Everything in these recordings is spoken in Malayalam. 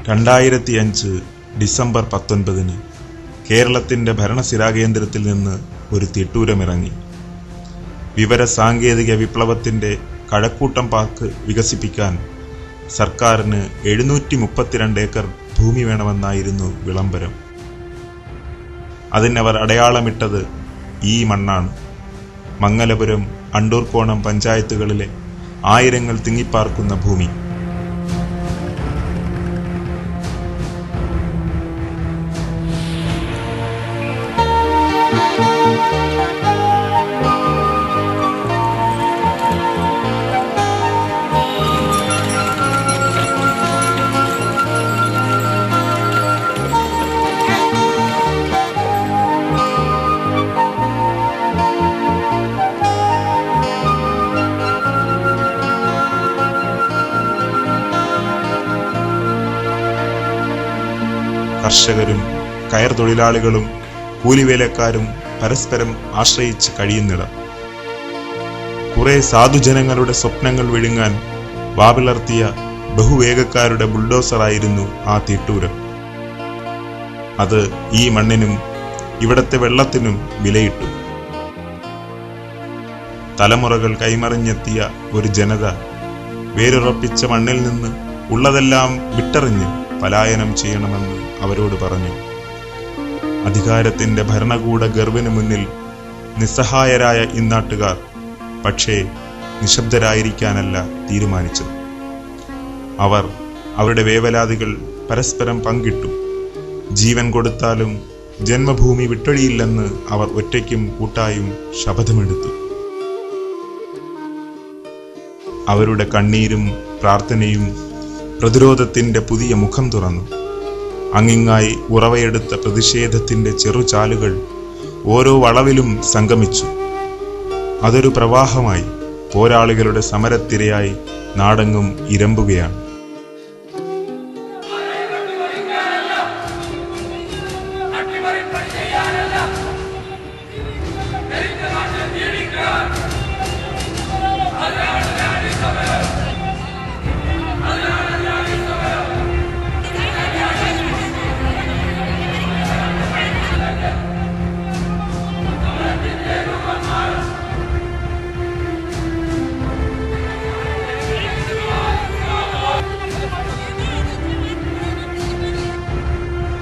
2005 ഡിസംബർ 19 കേരളത്തിന്റെ ഭരണസിരാകേന്ദ്രത്തിൽ നിന്ന് ഒരു തിട്ടൂരമിറങ്ങി. വിവര സാങ്കേതിക വിപ്ലവത്തിന്റെ കഴക്കൂട്ടം പാർക്ക് വികസിപ്പിക്കാൻ സർക്കാരിന് 732 ഏക്കർ ഭൂമി വേണമെന്നായിരുന്നു വിളംബരം. അതിനവർ അടയാളമിട്ടത് ഈ മണ്ണാണ്. മംഗലപുരം, അണ്ടൂർക്കോണം പഞ്ചായത്തുകളിലെ ആയിരങ്ങൾ തിങ്ങിപ്പാർക്കുന്ന ഭൂമി. കർഷകരും കയർ തൊഴിലാളികളും കൂലിവേലക്കാരും പരസ്പരം ആശ്രയിച്ച് കഴിയുന്നിടം. കുറെ സാധുജനങ്ങളുടെ സ്വപ്നങ്ങൾ വിഴുങ്ങാൻ വാവിളർത്തിയ ബഹുവേഗക്കാരുടെ ബുൾഡോസറായിരുന്നു ആ തിട്ടൂരം. അത് ഈ മണ്ണിനും ഇവിടത്തെ വെള്ളത്തിനും വിലയിട്ടു. തലമുറകൾ കൈമറിഞ്ഞെത്തിയ ഒരു ജനത വേരുറപ്പിച്ച മണ്ണിൽ നിന്ന് ഉള്ളതെല്ലാം വിട്ടെറിഞ്ഞ് പലായനം ചെയ്യണമെന്ന് അവരോട് പറഞ്ഞു. അധികാരത്തിന്റെ ഭരണകൂട ഗർവിന് മുന്നിൽ നിസ്സഹായരായ ഇന്നാട്ടുകാർ പക്ഷേ നിശബ്ദരായിരിക്കാനല്ല തീരുമാനിച്ചത്. അവർ അവരുടെ വേവലാതികൾ പരസ്പരം പങ്കിട്ടു. ജീവൻ കൊടുത്താലും ജന്മഭൂമി വിട്ടൊഴിയില്ലെന്ന് അവർ ഒറ്റയ്ക്കും കൂട്ടായും ശപഥമെടുത്തു. അവരുടെ കണ്ണീരും പ്രാർത്ഥനയും പ്രതിരോധത്തിന്റെ പുതിയ മുഖം തുറന്നു. അങ്ങിങ്ങായി ഉറവയെടുത്ത പ്രതിഷേധത്തിന്റെ ചെറുചാലുകൾ ഓരോ വളവിലും സംഗമിച്ചു. അതൊരു പ്രവാഹമായി പോരാളികളുടെ സമരത്തിരയായി നാടെങ്ങും ഇരമ്പുകയാണ്.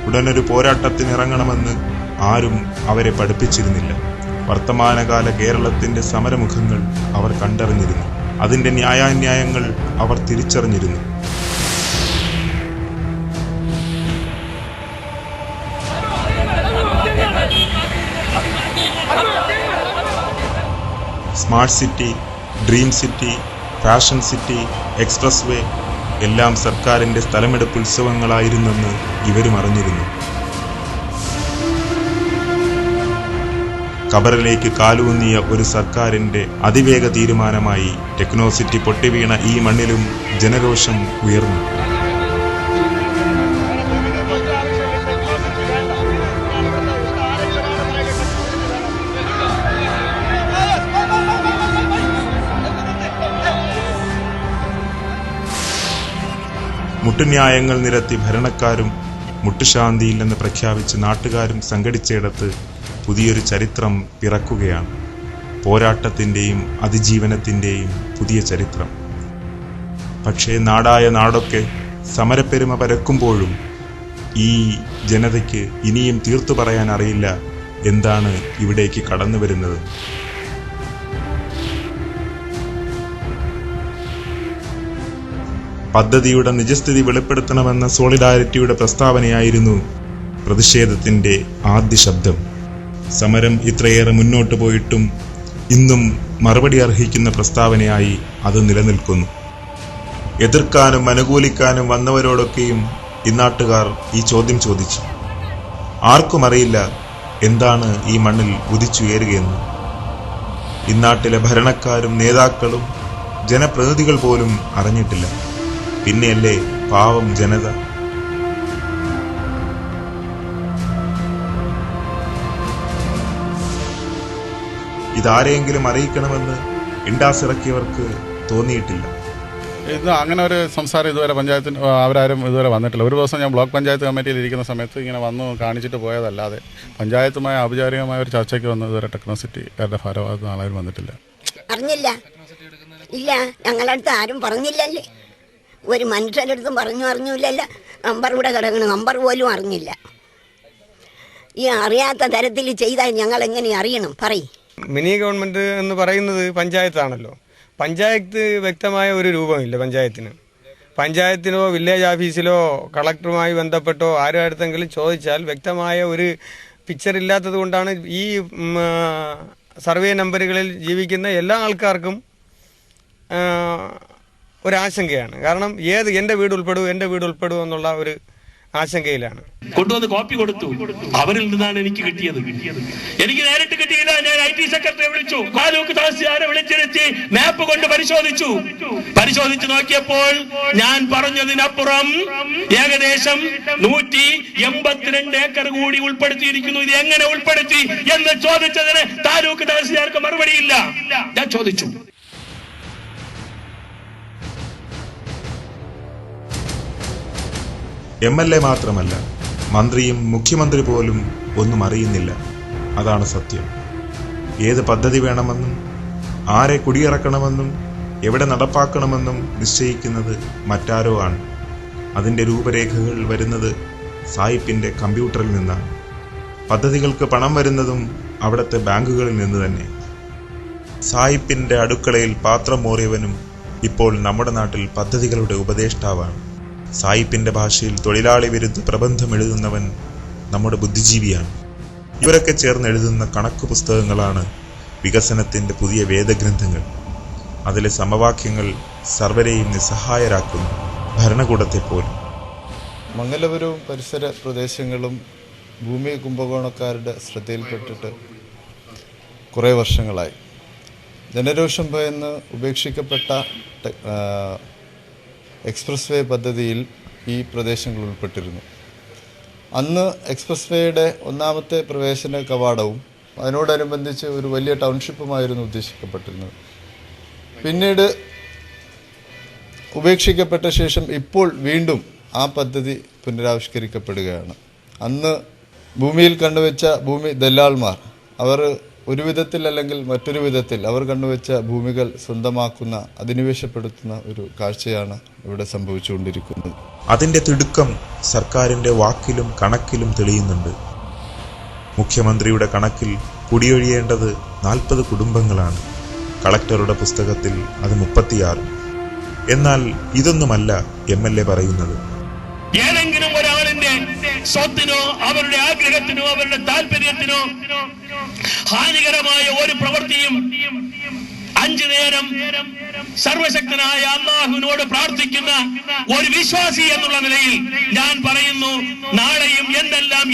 ഉടനൊരു പോരാട്ടത്തിനിറങ്ങണമെന്ന് ആരും അവരെ പഠിപ്പിച്ചിരുന്നില്ല. വർത്തമാനകാല കേരളത്തിന്റെ സമരമുഖങ്ങൾ അവർ കണ്ടറിഞ്ഞിരുന്നു. അതിന്റെ ന്യായാന്യായങ്ങൾ അവർ തിരിച്ചറിഞ്ഞിരുന്നു. Smart city, dream city, fashion city, expressway എല്ലാം സർക്കാരിന്റെ സ്ഥലമെടുപ്പ് ഉത്സവങ്ങളായിരുന്നെന്ന് ഇവരും അറിഞ്ഞിരുന്നു. ഖബറിലേക്ക് കാലൂന്നിയ ഒരു സർക്കാരിന്റെ അതിവേഗ തീരുമാനമായി ടെക്നോസിറ്റി പൊട്ടിവീണ ഈ മണ്ണിലും ജനരോഷം ഉയർന്നു. മുട്ടുന്യായങ്ങൾ നിരത്തി ഭരണക്കാരും മുട്ടുശാന്തിയില്ലെന്ന് പ്രഖ്യാപിച്ച് നാട്ടുകാരും സംഘടിച്ചയിടത്ത് പുതിയൊരു ചരിത്രം പിറക്കുകയാണ്. പോരാട്ടത്തിന്റെയും അതിജീവനത്തിന്റെയും പുതിയ ചരിത്രം. പക്ഷേ നാടായ നാടൊക്കെ സമരപ്പെരുമ പരക്കുമ്പോഴും ഈ ജനതയ്ക്ക് ഇനിയും തീർത്തു പറയാൻ അറിയില്ല എന്താണ് ഇവിടേക്ക് കടന്നു വരുന്നത്. പദ്ധതിയുടെ നിജസ്ഥിതി വെളിപ്പെടുത്തണമെന്ന സോളിഡാരിറ്റിയുടെ പ്രസ്താവനയായിരുന്നു പ്രതിഷേധത്തിന്റെ ആദ്യ ശബ്ദം. സമരം ഇത്രയേറെ മുന്നോട്ട് പോയിട്ടും ഇന്നും മറുപടി അർഹിക്കുന്ന പ്രസ്താവനയായി അത് നിലനിൽക്കുന്നു. എതിർക്കാനും അനുകൂലിക്കാനും വന്നവരോടൊക്കെയും ഇന്നാട്ടുകാർ ഈ ചോദ്യം ചോദിച്ചു. ആർക്കും അറിയില്ല എന്താണ് ഈ മണ്ണിൽ ഉദിച്ചുയരുകയെന്ന്. ഇന്നാട്ടിലെ ഭരണക്കാരും നേതാക്കളും ജനപ്രതിനിധികൾ പോലും അറിഞ്ഞിട്ടില്ല. പിന്നെയല്ലേ പാവം ജനത. ഇതാരെയെങ്കിലും അറിയിക്കണമെന്ന് ഇണ്ടാസിറക്കിയവർക്ക് തോന്നിയിട്ടില്ല. ഇത് അങ്ങനെ ഒരു സംസാരം ഇതുവരെ പഞ്ചായത്തിന് അവരാരും ഇതുവരെ വന്നിട്ടില്ല. ഒരു ദിവസം ഞാൻ ബ്ലോക്ക് പഞ്ചായത്ത് കമ്മിറ്റിയിൽ ഇരിക്കുന്ന സമയത്ത് ഇങ്ങനെ വന്നു കാണിച്ചിട്ട് പോയതല്ലാതെ പഞ്ചായത്തുമായി ഔപചാരികമായ ഒരു ചർച്ചയ്ക്ക് വന്ന് ഇതുവരെ ടെക്നോസിറ്റിക്കാരുടെ ഭാരവാഹികൾ ആരും വന്നിട്ടില്ല. അറിഞ്ഞില്ല, ഇല്ല, ഞങ്ങളടുത്ത് ആരും പറഞ്ഞില്ലല്ലേ. ഒരു മനുഷ്യൻ്റെ അടുത്തും അറിഞ്ഞില്ലല്ലോ. നമ്പർ ഇവിടെ കിടക്കണം, നമ്പർ പോലും അറിഞ്ഞില്ല. ഈ അറിയാത്ത തരത്തിൽ ചെയ്താൽ ഞങ്ങൾ എങ്ങനെ അറിയണം? പറയും. മിനി ഗവൺമെൻറ് എന്ന് പറയുന്നത് പഞ്ചായത്താണല്ലോ. പഞ്ചായത്ത് വ്യക്തമായ ഒരു രൂപമില്ല പഞ്ചായത്തിന്. പഞ്ചായത്തിനോ വില്ലേജ് ഓഫീസിലോ കളക്ടറുമായി ബന്ധപ്പെട്ടോ ആരും അടുത്തെങ്കിലും ചോദിച്ചാൽ വ്യക്തമായ ഒരു പിക്ചർ ഇല്ലാത്തത് കൊണ്ടാണ് ഈ സർവേ നമ്പറുകളിൽ ജീവിക്കുന്ന എല്ലാ ആൾക്കാർക്കും ഒരാശങ്കയാണ്. കാരണം എൻ്റെ വീട് ഉൾപ്പെടുമോ എന്നുള്ള ഒരു ആശങ്കയിലാണ്. കൊണ്ടുവന്ന് കോപ്പി കൊടുത്തു. അവരിൽ നിന്നാണ് എനിക്ക് കിട്ടിയത്. എനിക്ക് നേരിട്ട് കിട്ടിയില്ല. ഞാൻ IT സെക്രട്ടറിയെ വിളിച്ചു, താലൂക്ക് തഹസിൽദാരെ വിളിച്ചിരുത്തി മാപ്പ് കൊണ്ട് പരിശോധിച്ചു നോക്കിയപ്പോൾ ഞാൻ പറഞ്ഞതിനപ്പുറം ഏകദേശം 182 ഏക്കർ കൂടി ഉൾപ്പെടുത്തിയിരിക്കുന്നു. ഇത് എങ്ങനെ ഉൾപ്പെടുത്തി എന്ന് ചോദിച്ചതിന് താലൂക്ക് തഹസിൽദാർക്ക് മറുപടിയില്ല. ഞാൻ ചോദിച്ചു. MLA മാത്രമല്ല, മന്ത്രിയും മുഖ്യമന്ത്രി പോലും ഒന്നും അറിയുന്നില്ല. അതാണ് സത്യം. ഏത് പദ്ധതി വേണമെന്നും ആരെ കുടിയിറക്കണമെന്നും എവിടെ നടപ്പാക്കണമെന്നും നിശ്ചയിക്കുന്നത് മറ്റാരോ ആണ്. അതിൻ്റെ രൂപരേഖകൾ വരുന്നത് സായിപ്പിൻ്റെ കമ്പ്യൂട്ടറിൽ നിന്നാണ്. പദ്ധതികൾക്ക് പണം വരുന്നതും അവിടുത്തെ ബാങ്കുകളിൽ നിന്ന് തന്നെ. സായിപ്പിൻ്റെ അടുക്കളയിൽ പാത്രം മോറിയവനും ഇപ്പോൾ നമ്മുടെ നാട്ടിൽ പദ്ധതികളുടെ ഉപദേഷ്ടാവാണ്. സായിപ്പിന്റെ ഭാഷയിൽ തൊഴിലാളി വിരുദ്ധ പ്രബന്ധം എഴുതുന്നവൻ നമ്മുടെ ബുദ്ധിജീവിയാണ്. ഇവരൊക്കെ ചേർന്ന് എഴുതുന്ന കണക്ക് പുസ്തകങ്ങളാണ് വികസനത്തിന്റെ പുതിയ വേദഗ്രന്ഥങ്ങൾ. അതിലെ സമവാക്യങ്ങൾ സർവരെയും നിസ്സഹായരാക്കുന്നു, ഭരണകൂടത്തെ പോലും. മംഗലപുരവും പരിസര പ്രദേശങ്ങളും ഭൂമി കുംഭകോണക്കാരുടെ ശ്രദ്ധയിൽപ്പെട്ടിട്ട് കുറേ വർഷങ്ങളായി. ജനരോഷം ഭയന്ന് ഉപേക്ഷിക്കപ്പെട്ട എക്സ്പ്രസ് വേ പദ്ധതിയിൽ ഈ പ്രദേശങ്ങൾ ഉൾപ്പെട്ടിരുന്നു. അന്ന് എക്സ്പ്രസ് വേയുടെ ഒന്നാമത്തെ പ്രവേശന കവാടവും അതിനോടനുബന്ധിച്ച് ഒരു വലിയ ടൗൺഷിപ്പുമായിരുന്നു ഉദ്ദേശിക്കപ്പെട്ടിരുന്നത്. പിന്നീട് ഉപേക്ഷിക്കപ്പെട്ട ശേഷം ഇപ്പോൾ വീണ്ടും ആ പദ്ധതി പുനരാവിഷ്കരിക്കപ്പെടുകയാണ്. അന്ന് ഭൂമിയിൽ കണ്ടുവച്ച ഭൂമി ദല്ലാൾമാർ അവർ ഒരു വിധത്തിൽ അല്ലെങ്കിൽ മറ്റൊരു വിധത്തിൽ അവർ കണ്ടുവച്ച ഭൂമികൾ സ്വന്തമാക്കുന്ന, അധിനിവേശപ്പെടുത്തുന്ന ഒരു കാഴ്ചയാണ് ഇവിടെ സംഭവിച്ചുകൊണ്ടിരിക്കുന്നത്. അതിന്റെ തിടുക്കം സർക്കാരിന്റെ വാക്കിലും കണക്കിലും തെളിയുന്നുണ്ട്. മുഖ്യമന്ത്രിയുടെ കണക്കിൽ കുടിയൊഴിയേണ്ടത് 40 കുടുംബങ്ങളാണ്. കളക്ടറുടെ പുസ്തകത്തിൽ അത് 36. എന്നാൽ ഇതൊന്നുമല്ല MLA പറയുന്നത്. ഏതെങ്കിലും ഒരാളിന്റെ സ്വത്തിനോ അവരുടെ ആഗ്രഹത്തിനോ അവരുടെ താല്പര്യത്തിനോ ഹാനികരമായ ഒരു പ്രവൃത്തിയും 5 നേരം സർവശക്തനായ അല്ലാഹുവിനോട് പ്രാർത്ഥിക്കുന്ന ഒരു വിശ്വാസി എന്നുള്ള നിലയിൽ ഞാൻ പറയുന്നു, നാളെയും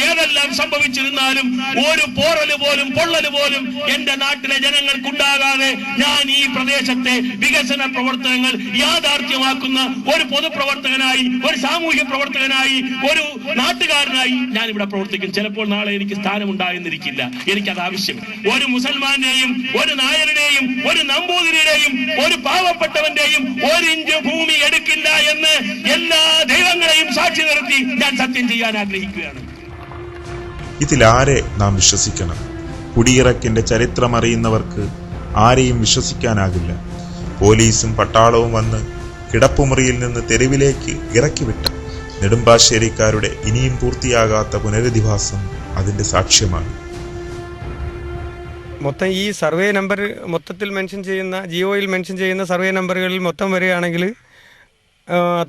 ഏതെല്ലാം സംഭവിച്ചിരുന്നാലും ഒരു പോറല് പോലും പൊള്ളല് പോലും എന്റെ നാട്ടിലെ ജനങ്ങൾക്കുണ്ടാകാതെ ഞാൻ ഈ പ്രദേശത്തെ വികസന പ്രവർത്തനങ്ങൾ യാഥാർത്ഥ്യമാക്കുന്ന ഒരു പൊതുപ്രവർത്തകനായി, ഒരു സാമൂഹ്യ പ്രവർത്തകനായി, ഒരു നാട്ടുകാരനായി ഞാൻ ഇവിടെ പ്രവർത്തിക്കും. ചിലപ്പോൾ നാളെ എനിക്ക് സ്ഥാനമുണ്ടായെന്നിരിക്കില്ല. എനിക്കത് ആവശ്യം. ഒരു മുസൽമാനെയും ഒരു നായരുടെയും ഒരു നമ്പൂതിരിയുടെയും ഒരു പാവപ്പെട്ടവന്റെയും 1 ഇഞ്ച് ഭൂമി എടുക്കില്ല എന്ന് എല്ലാ ദൈവങ്ങളെയും സാക്ഷി നിർത്തി ഞാൻ സത്യം ചെയ്യാൻ ആഗ്രഹിക്കുകയാണ്. ഇതിലാരെ നാം വിശ്വസിക്കണം? കുടിയിറക്കിന്റെ ചരിത്രമറിയുന്നവർക്ക് ആരെയും വിശ്വസിക്കാനാകില്ല. പോലീസും പട്ടാളവും വന്ന് കിടപ്പുമുറിയിൽ നിന്ന് തെരുവിലേക്ക് ഇറക്കിവിട്ട നെടുമ്പാശ്ശേരിക്കാരുടെ ഇനിയും പൂർത്തിയാകാത്ത പുനരധിവാസം അതിന്റെ സാക്ഷ്യമാണ്. മൊത്തം ഈ സർവേ നമ്പർ മൊത്തത്തിൽ മെൻഷൻ ചെയ്യുന്ന, ജിയോയിൽ മെൻഷൻ ചെയ്യുന്ന സർവേ നമ്പറുകളിൽ മൊത്തം വരികയാണെങ്കിൽ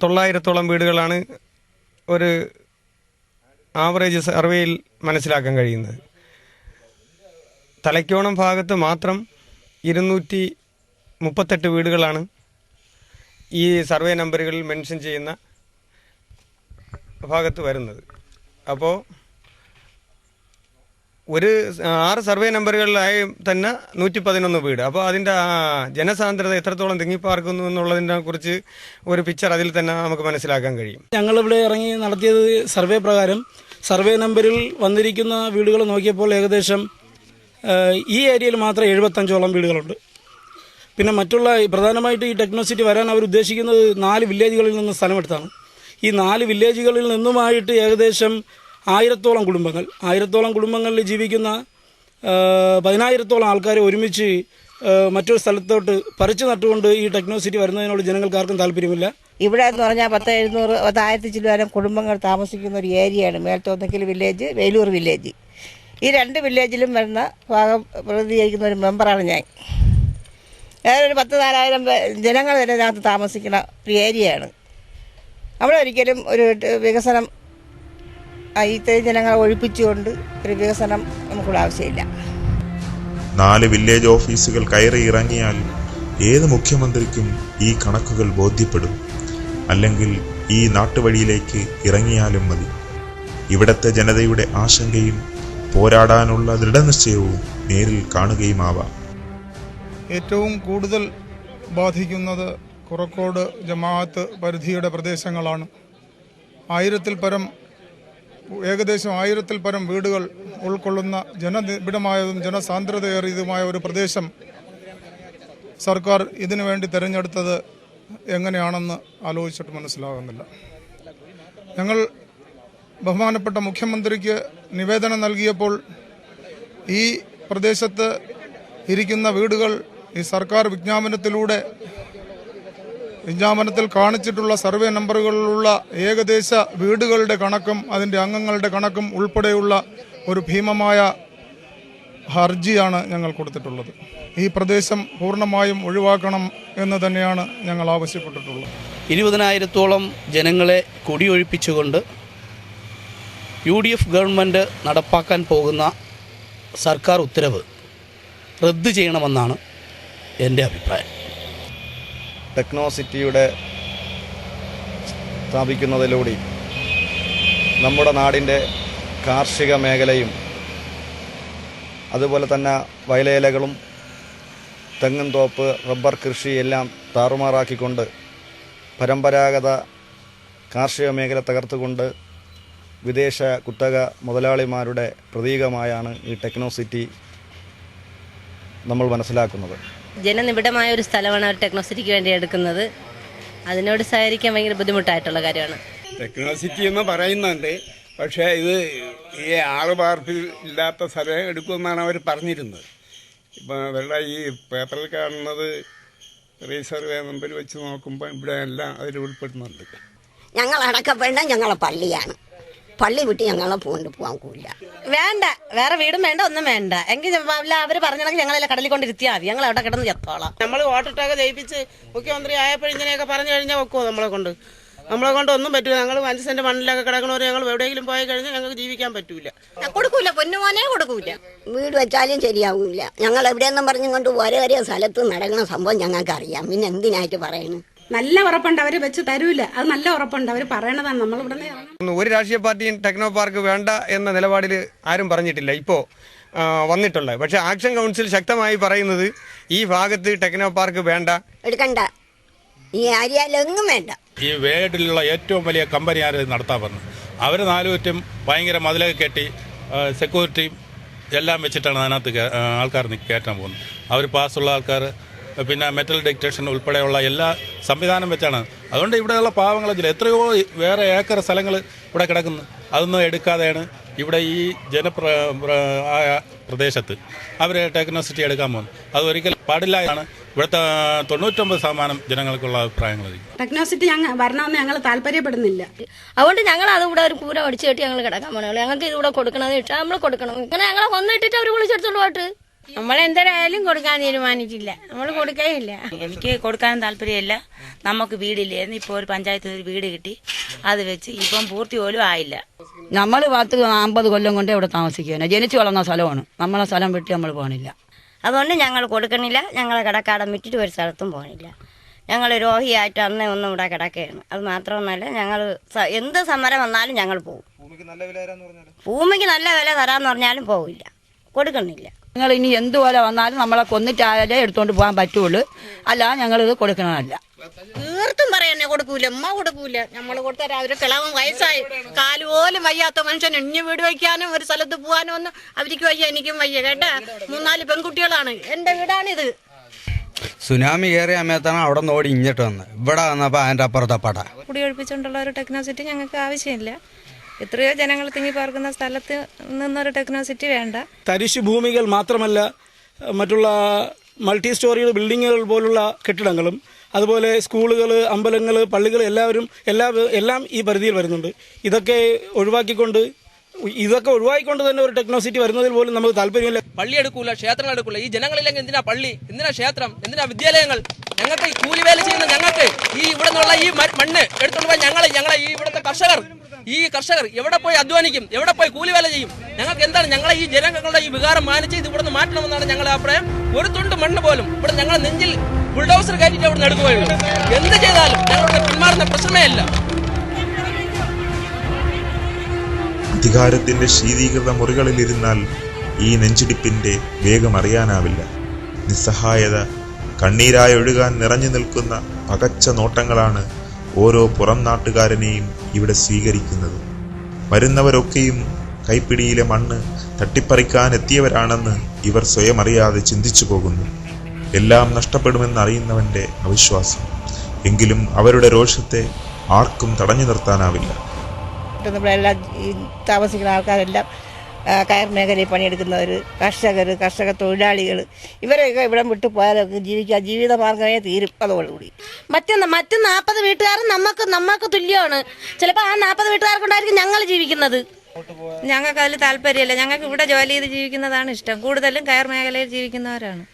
900-ഓളം വീടുകളാണ് ഒരു ആവറേജ് സർവേയിൽ മനസ്സിലാക്കാൻ കഴിയുന്നത്. തലയ്ക്കോണം ഭാഗത്ത് മാത്രം 238 വീടുകളാണ് ഈ സർവേ നമ്പറുകളിൽ മെൻഷൻ ചെയ്യുന്ന ഭാഗത്ത് വരുന്നത്. അപ്പോൾ ഒരു 6 സർവേ നമ്പറുകളിലായി തന്നെ 111 വീട്. അപ്പോൾ അതിൻ്റെ ജനസാന്ദ്രത എത്രത്തോളം തിങ്ങിപ്പാർക്കുന്നു എന്നുള്ളതിനെ കുറിച്ച് ഒരു പിക്ചർ അതിൽ തന്നെ നമുക്ക് മനസ്സിലാക്കാൻ കഴിയും. ഞങ്ങളിവിടെ ഇറങ്ങി നടത്തിയത് സർവേ പ്രകാരം സർവേ നമ്പറിൽ വന്നിരിക്കുന്ന വീടുകൾ നോക്കിയപ്പോൾ ഏകദേശം ഈ ഏരിയയിൽ മാത്രം 75ഓളം വീടുകളുണ്ട്. പിന്നെ മറ്റുള്ള പ്രധാനമായിട്ട് ഈ ടെക്നോസിറ്റി വരാൻ അവർ ഉദ്ദേശിക്കുന്നത് 4 വില്ലേജുകളിൽ നിന്ന് സ്ഥലമെടുത്താണ്. ഈ 4 വില്ലേജുകളിൽ നിന്നുമായിട്ട് ഏകദേശം 1000-ഓളം കുടുംബങ്ങളിൽ ജീവിക്കുന്ന 10,000-ഓളം ആൾക്കാരെ ഒരുമിച്ച് മറ്റൊരു സ്ഥലത്തോട്ട് പറിച്ചു നട്ടുകൊണ്ട് ഈ ടെക്നോസിറ്റി വരുന്നതിനോട് ജനങ്ങൾക്ക് ആർക്കും താല്പര്യമില്ല. ഇവിടെ എന്ന് പറഞ്ഞാൽ 1000 ചില്ലുവാനം കുടുംബങ്ങൾ താമസിക്കുന്ന ഒരു ഏരിയയാണ് മേൽത്തോന്നക്കൽ വില്ലേജ്, വേലൂർ വില്ലേജ്. ഈ 2 വില്ലേജിലും വരുന്ന ഭാഗം പ്രതിനിധീകരിക്കുന്ന ഒരു മെമ്പറാണ് ഞാൻ. ഒരു 10,000-4,000 ജനങ്ങൾ തന്നെ ഇതിനകത്ത് താമസിക്കുന്ന ഒരു ഏരിയയാണ്. അവിടെ ഒരിക്കലും ഒരു വികസനം ഇത്രയും ജനങ്ങളെ ഒഴിപ്പിച്ചുകൊണ്ട് ഒരു വികസനം നമുക്കിവിടെ ആവശ്യമില്ല. 4 വില്ലേജ് ഓഫീസുകൾ കയറി ഇറങ്ങിയാൽ ഏത് മുഖ്യമന്ത്രിക്കും ഈ കണക്കുകൾ ബോധ്യപ്പെടും. അല്ലെങ്കിൽ ഈ നാട്ടുവഴിയിലേക്ക് ഇറങ്ങിയാലും മതി. ഇവിടത്തെ ജനതയുടെ ആശങ്കയും പോരാടാനുള്ള ദൃഢനിശ്ചയവും നേരിൽ കാണുകയുമാവാം. ഏറ്റവും കൂടുതൽ ബാധിക്കുന്നത് കുറക്കോട് ജമാഅത്ത് പരിധിയുടെ പ്രദേശങ്ങളാണ്. ഏകദേശം 1000-ൽ പരം വീടുകൾ ഉൾക്കൊള്ളുന്ന ജനനിബിഡമായതും ജനസാന്ദ്രതയേറിയതുമായ ഒരു പ്രദേശം സർക്കാർ ഇതിനു വേണ്ടി തിരഞ്ഞെടുത്തത് എങ്ങനെയാണെന്ന് ആലോചിച്ചിട്ട് മനസ്സിലാകുന്നില്ല. ഞങ്ങൾ ബഹുമാനപ്പെട്ട മുഖ്യമന്ത്രിക്ക് നിവേദനം നൽകിയപ്പോൾ ഈ പ്രദേശത്ത് ഇരിക്കുന്ന വീടുകൾ ഈ സർക്കാർ വിജ്ഞാപനത്തിൽ കാണിച്ചിട്ടുള്ള സർവേ നമ്പറുകളിലുള്ള ഏകദേശ വീടുകളുടെ കണക്കും അതിൻ്റെ അംഗങ്ങളുടെ കണക്കും ഉൾപ്പെടെയുള്ള ഒരു ഭീമമായ ഹർജിയാണ് ഞങ്ങൾ കൊടുത്തിട്ടുള്ളത്. ഈ പ്രദേശം പൂർണ്ണമായും ഒഴിവാക്കണം എന്ന് തന്നെയാണ് ഞങ്ങൾ ആവശ്യപ്പെട്ടിട്ടുള്ളത്. 20,000-ഓളം ജനങ്ങളെ കുടിയൊഴിപ്പിച്ചുകൊണ്ട് UDF ഗവൺമെൻറ് നടപ്പാക്കാൻ പോകുന്ന സർക്കാർ ഉത്തരവ് റദ്ദ് ചെയ്യണമെന്നാണ് എൻ്റെ അഭിപ്രായം. ടെക്നോസിറ്റിയുടെ സ്ഥാപിക്കുന്നതിലൂടെ നമ്മുടെ നാടിൻ്റെ കാർഷിക മേഖലയും അതുപോലെ തന്നെ വയലേലകളും തെങ്ങും തോപ്പ് റബ്ബർ കൃഷിയെല്ലാം താറുമാറാക്കിക്കൊണ്ട് പരമ്പരാഗത കാർഷിക മേഖല തകർത്തുകൊണ്ട് വിദേശ കുത്തക മുതലാളിമാരുടെ പ്രതീകമായാണ് ഈ ടെക്നോസിറ്റി നമ്മൾ മനസ്സിലാക്കുന്നത്. ജനനിബിഡമായ ഒരു സ്ഥലമാണ് അവർ ടെക്നോസിറ്റിക്ക് വേണ്ടി എടുക്കുന്നത്. അതിനോട് സഹകരിക്കാൻ ഭയങ്കര ബുദ്ധിമുട്ടായിട്ടുള്ള കാര്യമാണ്. ടെക്നോസിറ്റി എന്ന് പറയുന്നുണ്ട്, പക്ഷേ ഇത് ഈ 6 പാർപ്പിൽ ഇല്ലാത്ത സ്ഥലം എടുക്കുമെന്നാണ് അവർ പറഞ്ഞിരുന്നത്. ഇപ്പം അവരുടെ ഈ പേപ്പറിൽ കാണുന്നത് റീസർവേ നമ്പർ വെച്ച് നോക്കുമ്പോൾ ഇവിടെ എല്ലാം അതിൽ ഉൾപ്പെടുന്നുണ്ട്. ഞങ്ങൾ അടക്കപ്പെടേണ്ട ഞങ്ങളെ പള്ളിയാണ്. പള്ളി വിട്ട് ഞങ്ങളെ പോകാൻ കൂല്ല. വേണ്ട, വേറെ വീടും വേണ്ട, ഒന്നും വേണ്ട. എങ്കിൽ അവർ പറഞ്ഞെങ്കിൽ ഞങ്ങളെല്ലാം കടലിൽ കൊണ്ടിരുത്തിയാൽ മതി. ഞങ്ങൾ അവിടെ കിടന്ന് എത്തോളാം. നമ്മൾ വോട്ടിട്ടൊക്കെ ജയിപ്പിച്ച് മുഖ്യമന്ത്രി ആയപ്പോൾ ഇങ്ങനെയൊക്കെ പറഞ്ഞു കഴിഞ്ഞാൽ വെക്കുമോ? നമ്മളെ കൊണ്ട് ഒന്നും പറ്റില്ല. ഞങ്ങൾ 5 സെന്റ് മണ്ണിലൊക്കെ കിടക്കണവർ ഞങ്ങൾ എവിടെയെങ്കിലും പോയി കഴിഞ്ഞാൽ ഞങ്ങൾക്ക് ജീവിക്കാൻ പറ്റൂല. കൊടുക്കൂല, പൊന്നുമോനെ കൊടുക്കൂല. വീട് വെച്ചാലും ശരിയാവില്ല. ഞങ്ങൾ എവിടെയെന്നും പറഞ്ഞുകൊണ്ട് ഒരേ സ്ഥലത്ത് നടക്കുന്ന സംഭവം ഞങ്ങൾക്ക് അറിയാം. പിന്നെ എന്തിനായിട്ട് പറയുന്നു? നല്ല ഉറപ്പുണ്ട്, അവർ വെച്ച് തരൂല. അത് നല്ല ഉറപ്പുണ്ട്, അവർ പറയണതാണ്. നമ്മൾ ഇവിടെ ഒരു രാഷ്ട്രീയ പാർട്ടിയും ടെക്നോ പാർക്ക് വേണ്ട എന്ന നിലപാടിൽ ആരും പറഞ്ഞിട്ടില്ല ഇപ്പോൾ വന്നിട്ടുള്ളത്. പക്ഷേ ആക്ഷൻ കൗൺസിൽ ശക്തമായി പറയുന്നത് ഈ ഭാഗത്ത് ടെക്നോ പാർക്ക് വേണ്ട, എടുക്കണ്ട, ഈ ഏരിയയിലെങ്ങും വേണ്ട. ഈ വേഡിലുള്ള ഏറ്റവും വലിയ കമ്പനി ആര് നടത്താൻ പറഞ്ഞു? അവർ 4 ചുറ്റും ഭയങ്കര മതിലൊക്കെ കെട്ടി സെക്യൂരിറ്റിയും എല്ലാം വെച്ചിട്ടാണ് അതിനകത്ത് ആൾക്കാർ കയറ്റാൻ പോകുന്നത്. അവർ പാസ്സുള്ള ആൾക്കാർ, പിന്നെ മെറ്റൽ ഡിറ്റക്ഷൻ ഉൾപ്പെടെയുള്ള എല്ലാ സംവിധാനം വെച്ചാണ്. അതുകൊണ്ട് ഇവിടെയുള്ള പാവങ്ങളെ എത്രയോ വേറെ ഏക്കർ സ്ഥലങ്ങൾ ഇവിടെ കിടക്കുന്നു. അതൊന്നും എടുക്കാതെയാണ് ഇവിടെ ഈ ആയ പ്രദേശത്ത് അവർ ടെക്നോസിറ്റി എടുക്കാൻ പോകുന്നത്. അത് ഒരിക്കലും പാടില്ല എന്നാണ് ഇവിടുത്തെ 99% ജനങ്ങൾക്കുള്ള അഭിപ്രായങ്ങൾ. ടെക്നോസിറ്റി വരണമെന്ന് ഞങ്ങൾ താല്പര്യപ്പെടുന്നില്ല. അതുകൊണ്ട് ഞങ്ങൾ അതുകൂടെ ഒരു കൂര അടിച്ചു കെട്ടി ഞങ്ങൾ കിടക്കാൻ പോകണല്ലോ. ഞങ്ങൾക്ക് ഇതിവിടെ കൊടുക്കണമെന്ന് വെച്ചാൽ നമ്മൾ കൊടുക്കണം. ഇങ്ങനെ ഞങ്ങളെ കൊന്നിട്ടിട്ട് അവർ വിളിച്ചെടുത്തോണ്ട് പോയിട്ട് നമ്മളെന്തായാലും കൊടുക്കാൻ തീരുമാനിച്ചില്ല. നമ്മൾ കൊടുക്കുകയില്ല. എനിക്ക് കൊടുക്കാനും താല്പര്യമില്ല. നമുക്ക് വീടില്ലായിരുന്നു. ഇപ്പോൾ ഒരു പഞ്ചായത്തിൽ ഒരു വീട് കിട്ടി, അത് വെച്ച് ഇപ്പം പൂർത്തി പോലും ആയില്ല. നമ്മൾ 50 കൊല്ലം കൊണ്ട് ഇവിടെ താമസിക്കുകയാണ്. ജനിച്ചു വളർന്ന സ്ഥലമാണ്. നമ്മളെ സ്ഥലം വിട്ട് നമ്മൾ പോകണില്ല. അതുകൊണ്ട് ഞങ്ങൾ കൊടുക്കണില്ല. ഞങ്ങളെ കിടക്കാടം വിട്ടിട്ട് ഒരു സ്ഥലത്തും പോകണില്ല. ഞങ്ങൾ രോഗിയായിട്ട് അന്നേ ഒന്നും ഇവിടെ കിടക്കുകയാണ്. അത് മാത്രമൊന്നുമല്ല, ഞങ്ങൾ എന്ത് സമരം വന്നാലും ഞങ്ങൾ പോകും. ഭൂമിക്ക് നല്ല വില തരാമെന്ന് പറഞ്ഞാലും പോകില്ല, കൊടുക്കണില്ല. ഞങ്ങൾ ഇനി എന്തുപോലെ വന്നാലും നമ്മളെ കൊന്നിട്ടായാലേ എടുത്തോണ്ട് പോകാൻ പറ്റുള്ളൂ. അല്ല, ഞങ്ങളിത് കൊടുക്കണമല്ല. തീർത്തും പറയാനേ കൊടുക്കൂല. അമ്മ കൊടുക്കൂല. നമ്മൾ കൊടുത്താൽ അവര് കിളവും വയസ്സായി കാല് പോലും വയ്യാത്ത മനുഷ്യൻ ഇഞ്ഞ് വീട് വയ്ക്കാനും ഒരു സ്ഥലത്ത് പോകാനും ഒന്നും അവർക്ക് വയ്യ, എനിക്കും വയ്യ കേട്ടാ. 3-4 പെൺകുട്ടികളാണ്. എന്റെ വീടാണിത്. സുനാമി കയറിയ സമയത്താണ് അവിടെ നിന്ന് ഓടി ഇങ്ങോട്ട് വന്നത്. ഇവിടെ വന്നപ്പോൾ അതിൻ്റെ അപ്പുറത്തെ പട. കുടിയൊഴിപ്പിച്ചുകൊണ്ടുള്ള ഒരു ടെക്നോസിറ്റി ഞങ്ങൾക്ക് ആവശ്യമില്ല. എത്രയോ ജനങ്ങൾ തിങ്ങിപ്പാർക്കുന്ന സ്ഥലത്ത് നിന്നൊരു ടെക്നോസിറ്റി വേണ്ട. തരിശു ഭൂമികൾ മാത്രമല്ല, മറ്റുള്ള മൾട്ടി സ്റ്റോറി ബിൽഡിങ്ങുകൾ പോലുള്ള കെട്ടിടങ്ങളും അതുപോലെ സ്കൂളുകൾ, അമ്പലങ്ങൾ, പള്ളികൾ എല്ലാം ഈ പരിധിയിൽ വരുന്നുണ്ട്. ഇതൊക്കെ ഒഴിവാക്കിക്കൊണ്ട് തന്നെ ഒരു ടെക്നോസിറ്റി വരുന്നതിൽ പോലും നമുക്ക് താല്പര്യമില്ല. പള്ളി എടുക്കൂല, ക്ഷേത്രങ്ങൾ എടുക്കൂല. ഈ ജനങ്ങളില്ലെങ്കിൽ എന്തിനാ പള്ളി, എന്തിനാ ക്ഷേത്രം, എന്തിനാ വിദ്യാലയങ്ങൾ? ഞങ്ങൾക്ക് ഈ കൂലിവേല ചെയ്യുന്ന ഞങ്ങൾക്ക് ഈ ഇവിടെ നിന്നുള്ള ഈ മണ്ണ് എടുത്തുകൊണ്ട് പോയി ഞങ്ങളെ ഈ ഇവിടുത്തെ കർഷകർ എവിടെ പോയി അധ്വാനിക്കും, എവിടെ പോയി കൂലിവേല ചെയ്യും? ഞങ്ങൾക്ക് എന്താണ് ഞങ്ങളെ ഈ ജനങ്ങളുടെ ഈ വികാരം മാനിച്ച് ഇത് ഇവിടെ നിന്ന് മാറ്റണമെന്നാണ് ഞങ്ങളുടെ അഭിപ്രായം. ഒരു തുണ്ട് മണ്ണ് പോലും ഇവിടെ ഞങ്ങളെ നെഞ്ചിൽ ബുൾഡോസർ കയറ്റിട്ട് അവിടെ നിന്ന് എടുക്കുകയുള്ളൂ. എന്ത് ചെയ്താലും ഞങ്ങളുടെ പിന്മാറുന്ന പ്രശ്നമേ അല്ല. അധികാരത്തിന്റെ ശീതീകൃത മുറികളിലിരുന്നാൽ ഈ നെഞ്ചിടിപ്പിന്റെ വേഗം അറിയാനാവില്ല. നിസ്സഹായത, കണ്ണീരായി ഒഴുകാൻ നിറഞ്ഞു നിൽക്കുന്ന പകച്ച നോട്ടങ്ങളാണ് ഓരോ പുറം നാട്ടുകാരനെയും ഇവിടെ സ്വീകരിക്കുന്നത്. വരുന്നവരൊക്കെയും കൈപ്പിടിയിലെ മണ്ണ് തട്ടിപ്പറിക്കാൻ എത്തിയവരാണെന്ന് ഇവർ സ്വയം അറിയാതെ ചിന്തിച്ചു പോകുന്നു. എല്ലാം നഷ്ടപ്പെടുമെന്നറിയുന്നവന്റെ അവിശ്വാസം. എങ്കിലും അവരുടെ രോഷത്തെ ആർക്കും തടഞ്ഞു നിർത്താനാവില്ല. നമ്മളെല്ലാം ഈ താമസിക്കുന്ന ആൾക്കാരെല്ലാം കയർ മേഖലയിൽ പണിയെടുക്കുന്നവർ, കർഷക തൊഴിലാളികൾ, ഇവരെയൊക്കെ ഇവിടെ വിട്ടു പോയാലൊക്കെ ജീവിത മാർഗമേ തീരും. അതോടുകൂടി മറ്റ് 40 വീട്ടുകാരും നമുക്ക് തുല്യമാണ്. ചിലപ്പോൾ ആ 40 വീട്ടുകാർക്കുണ്ടായിരിക്കും ഞങ്ങൾ ജീവിക്കുന്നത്. ഞങ്ങൾക്ക് അതിൽ താല്പര്യമില്ല. ഞങ്ങൾക്ക് ഇവിടെ ജോലി ചെയ്ത് ജീവിക്കുന്നതാണ് ഇഷ്ടം. കൂടുതലും കയർ മേഖലയിൽ ജീവിക്കുന്നവരാണ്.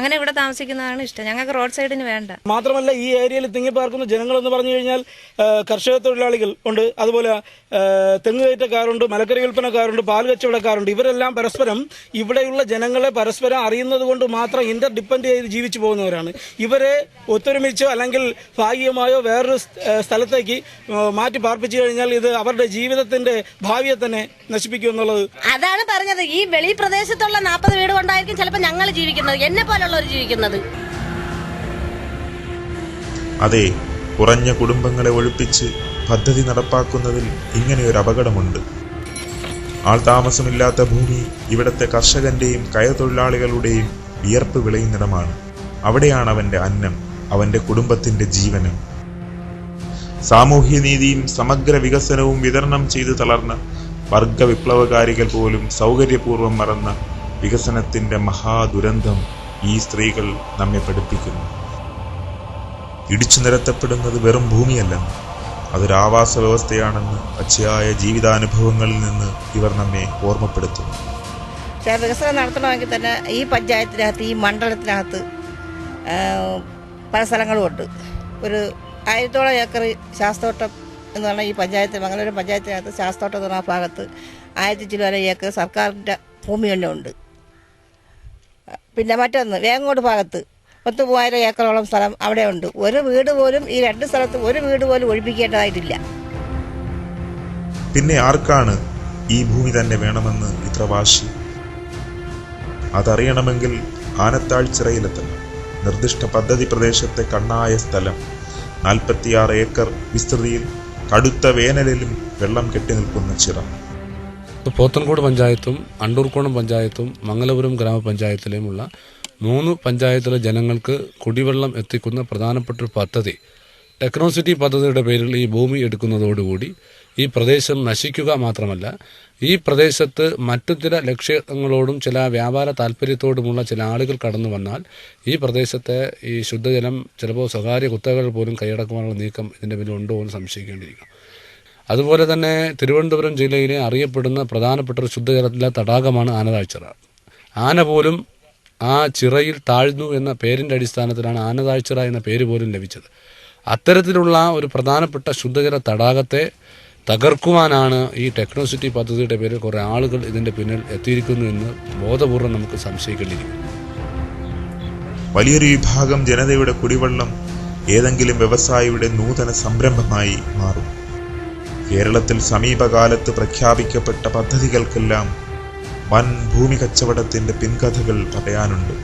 അങ്ങനെ ഇവിടെ താമസിക്കുന്നതാണ് ഇഷ്ടം. ഞങ്ങൾക്ക് റോഡ് സൈഡിന് വേണ്ട. മാത്രമല്ല, ഈ ഏരിയയിൽ തിങ്ങിപ്പാർക്കുന്ന ജനങ്ങളെന്ന് പറഞ്ഞു കഴിഞ്ഞാൽ കർഷക തൊഴിലാളികൾ ഉണ്ട്, അതുപോലെ തെങ്ങ് കയറ്റക്കാരുണ്ട്, മലക്കറി വിൽപ്പനക്കാരുണ്ട്, പാൽ കച്ചവടക്കാരുണ്ട്. ഇവരെല്ലാം പരസ്പരം ഇവിടെയുള്ള ജനങ്ങളെ പരസ്പരം അറിയുന്നത് കൊണ്ട് മാത്രം ഇന്റർ ഡിപ്പെൻഡ് ചെയ്ത് ജീവിച്ചു പോകുന്നവരാണ്. ഇവരെ ഒത്തൊരുമിച്ചോ അല്ലെങ്കിൽ ഭാഗികമായോ വേറൊരു സ്ഥലത്തേക്ക് മാറ്റി പാർപ്പിച്ചു കഴിഞ്ഞാൽ ഇത് അവരുടെ ജീവിതത്തിന്റെ ഭാവിയെ തന്നെ നശിപ്പിക്കുമെന്നുള്ളത്. അതാണ് പറഞ്ഞത്. ഈ വെളി പ്രദേശത്തുള്ള 40 വീട് കൊണ്ടായിരിക്കും ചിലപ്പോൾ ഞങ്ങൾ ജീവിക്കുന്നത്, എന്നെ പോലുള്ളവർ ജീവിക്കുന്നത്. അതെ, കുറഞ്ഞ കുടുംബങ്ങളെ ഒഴിപ്പിച്ച് പദ്ധതി നടപ്പാക്കുന്നതിൽ ഇങ്ങനെയൊരു അപകടമുണ്ട്. ആൾതാമസമില്ലാത്ത ഭൂമി ഇവിടത്തെ കർഷകന്റെയും കയർത്തൊഴിലാളികളുടെയും വിയർപ്പ് വിളയുന്നിടമാണ്. അവിടെയാണ് അവന്റെ അന്നം, അവന്റെ കുടുംബത്തിന്റെ ജീവനം. സാമൂഹ്യനീതിയും സമഗ്ര വികസനവും വിതരണം ചെയ്തു തളർന്ന വർഗ വിപ്ലവകാരികൾ പോലും സൗകര്യപൂർവ്വം മറന്ന വികസനത്തിന്റെ മഹാദുരന്തം ഈ സ്ത്രീകൾ നമ്മെ പഠിപ്പിക്കുന്നു. ഇടിച്ചു നിരത്തപ്പെടുന്നത് വെറും ഭൂമിയല്ല, അതൊരു ആവാസ വ്യവസ്ഥയാണെന്ന് പച്ചയായ ജീവിതാനുഭവങ്ങളിൽ നിന്ന് ഇവർ നമ്മെ ഓർമ്മപ്പെടുത്തുന്നു. വികസനം നടത്തണമെങ്കിൽ തന്നെ ഈ പഞ്ചായത്തിനകത്ത്, ഈ മണ്ഡലത്തിനകത്ത് പല സ്ഥലങ്ങളും ഉണ്ട്. ഒരു 1000ഓളം ഏക്കർ ശാസ്തോട്ടം എന്ന് പറഞ്ഞാൽ ഈ പഞ്ചായത്ത്, മംഗലപുരം പഞ്ചായത്തിനകത്ത് ശാസ്തോട്ടം എന്ന് പറഞ്ഞ ഭാഗത്ത് 1000 ചില ഏക്കർ സർക്കാരിൻ്റെ ഭൂമി തന്നെ ഉണ്ട്. പിന്നെ മറ്റൊന്ന് വേങ്ങോട് ഭാഗത്ത് 30,000 ഏക്കറോളം സ്ഥലം അവിടെ ഉണ്ട്. ഒരു വീട് പോലും ഈ 2 സ്ഥലത്ത് ഒരു വീട് പോലും ഒഴിപ്പിക്കേണ്ടതായിട്ടില്ല. പിന്നെ ആർക്കാണ് ഈ ഭൂമി തന്നെ വേണമെന്ന് ഇത്ര വാശി? അതറിയണമെങ്കിൽ ആനത്താഴ്ചിറയിലെത്തണം. നിർദ്ദിഷ്ട പദ്ധതി പ്രദേശത്തെ കണ്ണായ സ്ഥലം 46 ഏക്കർ വിസ്തൃതിയിൽ കടുത്ത വേനലിലും വെള്ളം കെട്ടി നിൽക്കുന്ന ചിറ. പോത്തൻകോട് പഞ്ചായത്തും അണ്ടൂർക്കോണം പഞ്ചായത്തും മംഗലപുരം ഗ്രാമപഞ്ചായത്തിലുമുള്ള 3 പഞ്ചായത്തിലെ ജനങ്ങൾക്ക് കുടിവെള്ളം എത്തിക്കുന്ന പ്രധാനപ്പെട്ട ഒരു പദ്ധതി, ടെക്നോസിറ്റി പദ്ധതിയുടെ പേരിൽ ഈ ഭൂമി എടുക്കുന്നതോടുകൂടി ഈ പ്രദേശം നശിക്കുക മാത്രമല്ല, ഈ പ്രദേശത്ത് മറ്റു ചില ലക്ഷ്യങ്ങളോടും ചില വ്യാപാര താല്പര്യത്തോടുമുള്ള ചില ആളുകൾ കടന്നു വന്നാൽ ഈ പ്രദേശത്തെ ഈ ശുദ്ധജലം ചിലപ്പോൾ സ്വകാര്യ കുത്തകകൾ പോലും കൈയടക്കുവാനുള്ള നീക്കം ഇതിൻ്റെ പിന്നിൽ ഉണ്ടോ എന്ന് സംശയിക്കേണ്ടിയിരിക്കുന്നു. അതുപോലെ തന്നെ തിരുവനന്തപുരം ജില്ലയിലെ അറിയപ്പെടുന്ന പ്രധാനപ്പെട്ട ഒരു ശുദ്ധജലത്തിലെ തടാകമാണ് ആനതാഴ്ചിറ. ആന പോലും ആ ചിറയിൽ താഴ്ന്നു എന്ന പേരിൻ്റെ അടിസ്ഥാനത്തിലാണ് ആനതാഴ്ചിറ എന്ന പേര് പോലും ലഭിച്ചത്. അത്തരത്തിലുള്ള ഒരു പ്രധാനപ്പെട്ട ശുദ്ധജല തടാകത്തെ തകർക്കുവാനാണ് ഈ ടെക്നോസിറ്റി പദ്ധതിയുടെ പേരിൽ കുറേ ആളുകൾ ഇതിൻ്റെ പിന്നിൽ എത്തിയിരിക്കുന്നു എന്ന് ബോധപൂർവ്വം നമുക്ക് സംശയിക്കേണ്ടിയിരിക്കുന്നു. വലിയൊരു വിഭാഗം ജനതയുടെ കുടിവെള്ളം ഏതെങ്കിലും വ്യവസായിയുടെ നൂതന സംരംഭമായി മാറും. കേരളത്തിൽ സമീപകാലത്ത് പ്രഖ്യാപിക്കപ്പെട്ട പദ്ധതികൾക്കെല്ലാം വൻ ഭൂമി കച്ചവടത്തിന്റെ പിൻകഥകൾ പറയാനുണ്ട്.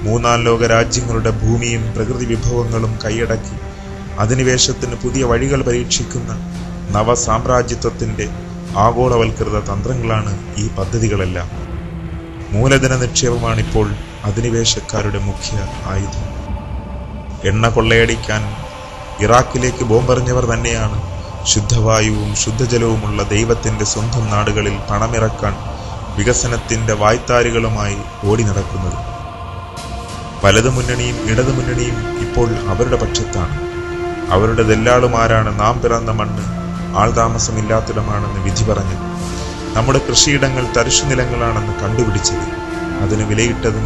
3 ലോക രാജ്യങ്ങളുടെ ഭൂമിയും പ്രകൃതി വിഭവങ്ങളും കൈയടക്കി അധിനിവേശത്തിന് പുതിയ വഴികൾ പരീക്ഷിക്കുന്ന നവസാമ്രാജ്യത്വത്തിന്റെ ആഗോളവൽകൃത തന്ത്രങ്ങളാണ് ഈ പദ്ധതികളെല്ലാം. മൂലധന നിക്ഷേപമാണിപ്പോൾ അധിനിവേശക്കാരുടെ മുഖ്യ ആയുധം. എണ്ണ കൊള്ളയടിക്കാൻ ഇറാഖിലേക്ക് ബോംബെറിഞ്ഞവർ തന്നെയാണ് ശുദ്ധവായുവും ശുദ്ധജലവുമുള്ള ദൈവത്തിൻ്റെ സ്വന്തം നാടുകളിൽ പണമിറക്കാൻ വികസനത്തിൻ്റെ വായ്ത്താരികളുമായി ഓടി നടക്കുന്നത്. വലതുമുന്നണിയും ഇടതുമുന്നണിയും ഇപ്പോൾ അവരുടെ പക്ഷത്താണ്. അവരുടെ ദല്ലാളുമാരാണ് നാം പിറന്ന മണ്ണ് ആൾതാമസമില്ലാത്തിടമാണെന്ന് വിധി പറഞ്ഞത്, നമ്മുടെ കൃഷിയിടങ്ങൾ തരിശുനിലങ്ങളാണെന്ന് കണ്ടുപിടിച്ചത്, അതിന് വിലയിട്ടതും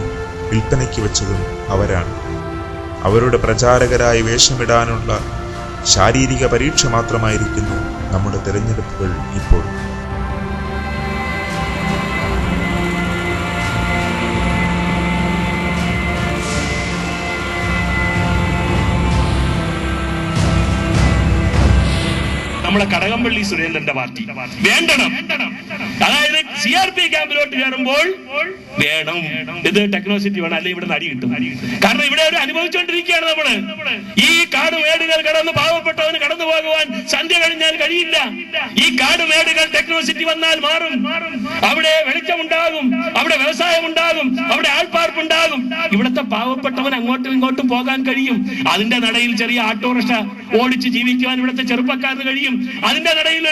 വിൽപ്പനയ്ക്ക് വെച്ചതും അവരാണ്. അവരുടെ പ്രചാരകരായി വേഷമിടാനുള്ള ശാരീരിക പരീക്ഷ മാത്രമായിരിക്കുന്നു നമ്മുടെ തെരഞ്ഞെടുപ്പുകൾ ഇപ്പോൾ. നമ്മളെ കടകംപള്ളി സുരേന്ദ്രന്റെ പാർട്ടി വേണ്ടണം. അതായത് CRP ക്യാമ്പിലോട്ട് കയറുമ്പോൾ വേണം ഇത് ടെക്നോസിറ്റി വേണം, അല്ലെങ്കിൽ ഇവിടെ നടി കിട്ടും. കാരണം ഇവിടെ ഒരു അനുഭവിച്ചുകൊണ്ടിരിക്കുകയാണ് നമ്മള്. ഈ കാട് മേടുകൾ കടന്ന് പാവപ്പെട്ടവന് കടന്നു പോകുവാൻ സന്ധ്യ കഴിഞ്ഞാൽ കഴിയില്ല. ഈ കാട് മേടുകൾ ടെക്നോസിറ്റി വന്നാൽ മാറും. അവിടെ വെളിച്ചമുണ്ടാകും, അവിടെ വ്യവസായം ഉണ്ടാകും, അവിടെ ആൾപ്പാർപ്പുണ്ടാകും. ഇവിടുത്തെ പാവപ്പെട്ടവൻ അങ്ങോട്ടും ഇങ്ങോട്ടും പോകാൻ കഴിയും. അതിന്റെ നടയിൽ ചെറിയ ഓട്ടോറിക്ഷ ഓടിച്ച് ജീവിക്കുവാൻ ഇവിടുത്തെ ചെറുപ്പക്കാരന് കഴിയും. അതിന്റെ നടയിൽ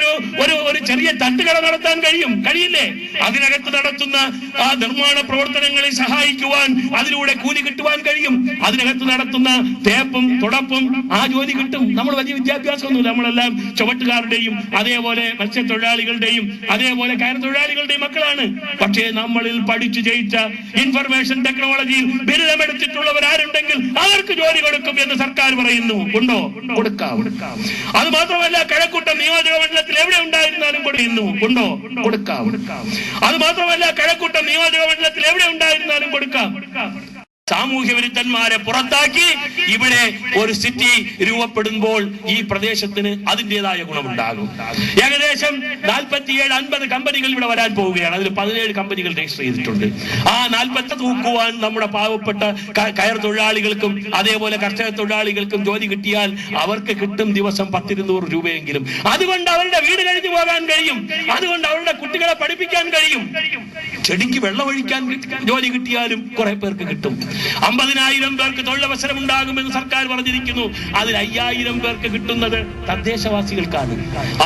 ഒരു ചെറിയ തട്ടുകട നടത്താൻ കഴിയില്ലേ? അതിനകത്ത് നടത്തുന്ന ആ നിർമ്മാണ പ്രവർത്തനങ്ങളെ സഹായിക്കുവാൻ, അതിലൂടെ കൂലി കിട്ടുവാൻ കഴിയും. അതിനകത്ത് നടത്തുന്ന തേപ്പും തുടപ്പും ആ ജോലി കിട്ടും. നമ്മൾ വലിയ വിദ്യാഭ്യാസമൊന്നുമില്ല, നമ്മളെല്ലാം ചുവട്ടുകാരുടെയും അതേപോലെ മത്സ്യത്തൊഴിലാളികളുടെയും അതേപോലെ കയർതൊഴിലാളികളുടെയും മക്കളാണ്. പക്ഷേ നമ്മളിൽ പഠിച്ചു ജയിച്ച ഇൻഫർമേഷൻ ടെക്നോളജിയിൽ ബിരുദമെടുത്തിട്ടുള്ളവരാരുണ്ടെങ്കിൽ അവർക്ക് ജോലി കൊടുക്കും എന്ന് സർക്കാർ പറയുന്നു. ഉണ്ടോ? കൊടുക്കാം. അത് മാത്രമല്ല, കഴക്കൂട്ടം നിയോജക മണ്ഡലത്തിൽ എവിടെ ഉണ്ടായിരുന്നാലും കൊടുക്കുന്നു. ഉണ്ടോ? കൊടുക്കാം. അത് മാത്രമല്ല, കഴക്കൂട്ടം നിയോജക മണ്ഡലത്തിൽ എവിടെ ഉണ്ടായിരുന്നാലും കൊടുക്കാം. സാമൂഹ്യ വിരുദ്ധന്മാരെ പുറത്താക്കി ഇവിടെ ഒരു സിറ്റി രൂപപ്പെടുമ്പോൾ ഈ പ്രദേശത്തിന് അതിൻ്റെതായ ഗുണമുണ്ടാകും. ഏകദേശം 47-50 കമ്പനികൾ ഇവിടെ വരാൻ പോവുകയാണ്. അതിൽ 17 കമ്പനികൾ രജിസ്റ്റർ ചെയ്തിട്ടുണ്ട്. ആ 40 തൂക്കുവാൻ നമ്മുടെ പാവപ്പെട്ട കയർ തൊഴിലാളികൾക്കും അതേപോലെ കർഷക തൊഴിലാളികൾക്കും ജോലി കിട്ടിയാൽ അവർക്ക് കിട്ടും ദിവസം 10-200 രൂപയെങ്കിലും. അതുകൊണ്ട് അവരുടെ വീട് കഴിഞ്ഞു പോകാൻ കഴിയും. അതുകൊണ്ട് അവരുടെ കുട്ടികളെ പഠിപ്പിക്കാൻ കഴിയും. ചെടിക്ക് വെള്ളമൊഴിക്കാൻ ജോലി കിട്ടിയാലും കുറെ പേർക്ക് കിട്ടും. 50,000 പേർക്ക് തൊഴിലവസരം ഉണ്ടാകുമെന്ന് സർക്കാർ പറഞ്ഞിരിക്കുന്നു. അതിൽ 5,000 പേർക്ക് കിട്ടുന്നത് തദ്ദേശവാസികൾക്കാണ്.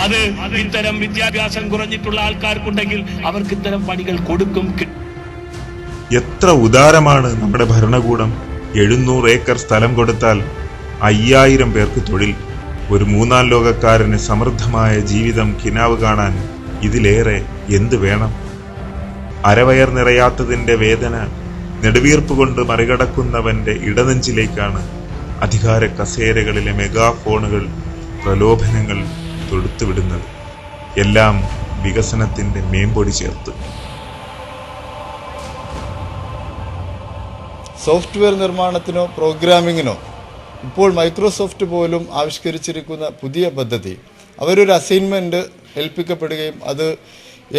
അത് ഇത്തരം വിദ്യാഭ്യാസം കുറഞ്ഞിട്ടുള്ള ആൾക്കാർക്കുണ്ടെങ്കിൽ അവർക്ക് ഇത്തരം പണികൾ കൊടുക്കും. എത്ര ഉദാരമാണ് നമ്മുടെ ഭരണകൂടം. 700 ഏക്കർ സ്ഥലം കൊടുത്താൽ 5,000 പേർക്ക് തൊഴിൽ. ഒരു മൂന്നാം ലോകക്കാരന് സമൃദ്ധമായ ജീവിതം കിനാവ് കാണാൻ ഇതിലേറെ എന്ത് വേണം? അരവയർ നിറയാത്തതിന്റെ വേദന നെടുവീർപ്പ് കൊണ്ട് മറികടക്കുന്നവന്റെ ഇടനെഞ്ചിലേക്കാണ് അധികാര കസേരകളിലെ മെഗാഫോണുകൾ പ്രലോഭനങ്ങൾ തൊടുത്തുവിടുന്നത്. എല്ലാം വികസനത്തിന്റെ മേമ്പൊടി ചേർത്ത്. സോഫ്റ്റ്വെയർ നിർമ്മാണത്തിനോ പ്രോഗ്രാമിങ്ങിനോ ഇപ്പോൾ മൈക്രോസോഫ്റ്റ് പോലും ആവിഷ്കരിച്ചിരിക്കുന്ന പുതിയ പദ്ധതി, അവരൊരു അസൈൻമെൻറ്റ് ഏൽപ്പിക്കപ്പെടുകയും അത്